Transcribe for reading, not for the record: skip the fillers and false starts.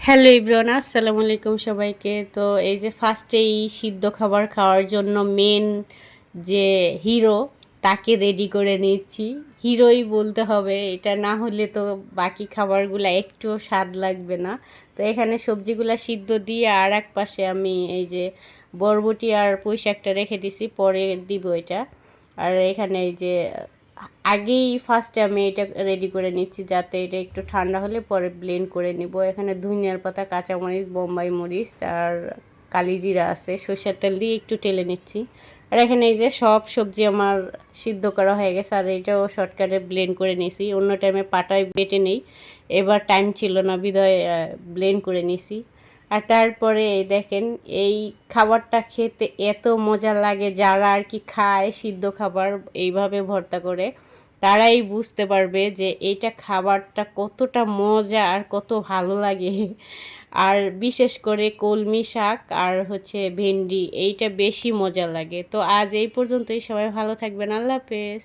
Hello everyone, আসসালামু আলাইকুম সবাইকে। তো এই যে ফার্স্টেই সিদ্ধ খাবার খাওয়ার জন্য মেন যে হিরো তাকে রেডি করে নিচ্ছি। হিরোই বলতে হবে, এটা না হলে তো বাকি খাবারগুলো একটুও স্বাদ লাগবে না। তো এখানে সবজিগুলা সিদ্ধ দিয়ে আর এক পাশে আমি এই যে বরবটি আর পুঁই শাকটা রেখে দিছি, পরে দিব এটা। আর এখানে এই যে আগেই ফার্স্টে আমি এটা রেডি করে নিচ্ছি, যাতে এটা একটু ঠান্ডা হলে পরে ব্লেন্ড করে নিব। এখানে ধনিয়ার পাতা, কাঁচামরিচ, বোম্বাই মরিচ আর কালিজিরা আছে, সরষের তেল দিয়ে একটু টেলে নিচ্ছি। আর এখানে এই যে সব সবজি আমার সিদ্ধ করা হয়ে গেছে, আর এটাও শর্টকাটে ব্লেন্ড করে নিয়েছি। অন্য টাইমে পাটায় বেটে নেই, এবার টাইম ছিল না বিধায় ব্লেন্ড করে নিছি। আর তারপরে এই দেখেন, এই খাবারটা খেতে এত মজা লাগে, যারা আর কি খায় সিদ্ধ খাবার এইভাবে ভর্তা করে তারাই বুঝতে পারবে যে এইটা খাবারটা কতটা মজা আর কত ভালো লাগে। আর বিশেষ করে কলমি শাক আর হচ্ছে ভেন্ডি, এইটা বেশি মজা লাগে। তো আজ এই পর্যন্তই, সবাই ভালো থাকবেন, আল্লাহ হাফেজ।